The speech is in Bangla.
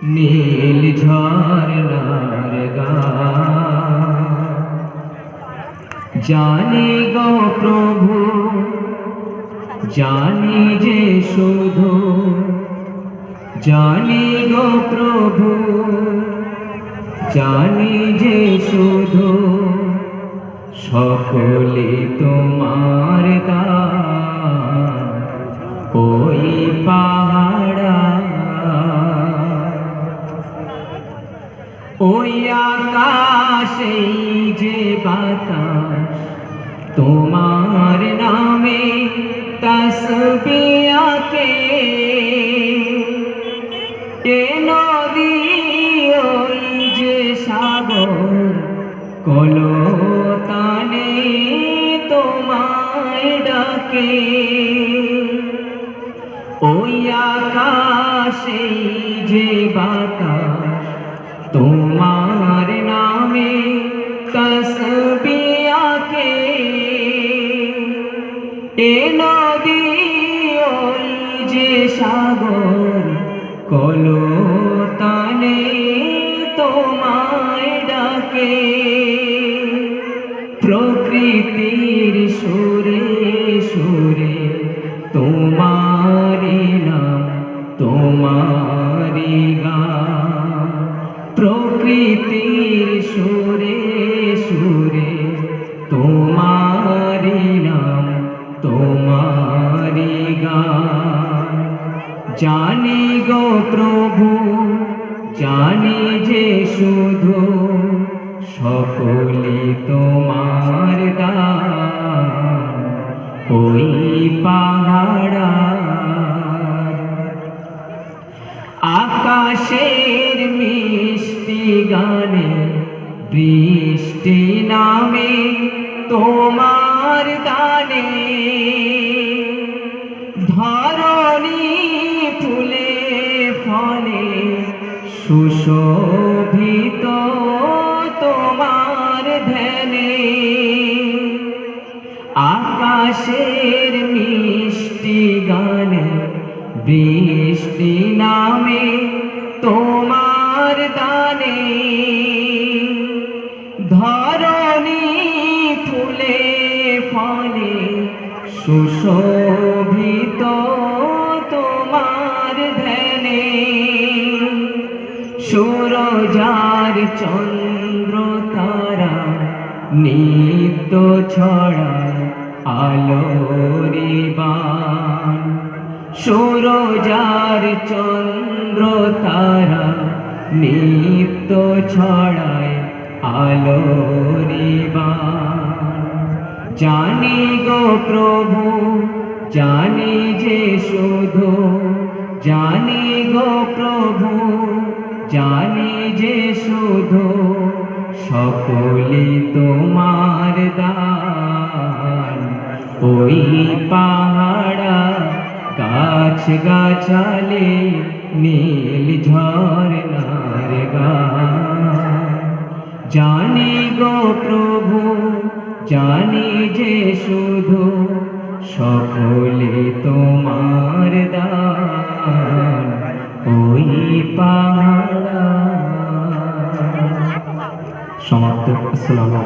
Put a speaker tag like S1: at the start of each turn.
S1: নীল ঝরনার গান জানি গো প্রভু, জানি যে শুধু, জানি গো প্রভু, জানি যে শুধু সকলে তোমার দান। ওই পাহাড়া, ওই আকাশে যে বাতাস তোমার নামে তসবিহ আঁকে, এ নদী ওই যে সাগর কলতানে তোমায় ডাকে। ওই আকাশে যে বাতাস তোমার নামে তসবিহ আঁকে, এ নদী ওই যে সাগর কলতানে তোমায় ডাকে। প্রকৃতির সুরে সুরে তোমারি নাম, তোমারি গান। প্রকৃতির সুরে সুরে তোমারি নাম, তোমারি গান। জানি গো প্রভু, জানি যে শুধু সকলে তোমার দান। ওই পাহাড়া, আকাশের মিষ্টি গানে বৃষ্টি নামে তোমার দানে। ধরণী ফুলে ফলে সুশোভিত তোমার ধ্যানে। আকাশের মিষ্টি গানে বৃষ্টি নামে তোমার দানে। ধরণী ফুলে ফলে সুশোভিত তোমার ধ্যানে। সূরজার চন্দ্র তারা নিত্য ছড়ায় আলোরি বাণ। সূরজার চন্দ্র তারা নিত্য ছড়ায় আলোরি বাণ। জানি গো প্রভু, জানি যে শুধু, জানি গো প্রভু, জানি যে শুধু সকলে তোমার দান। ওই পাহাড়া, গাছ গাছালে নীল ঝরনার গান। জানি গো প্রভু, জানি যে শুধু সকলে তোমার দান। ওই পাহাড়া। সমাপ্ত। আসসালামু আলাইকুম।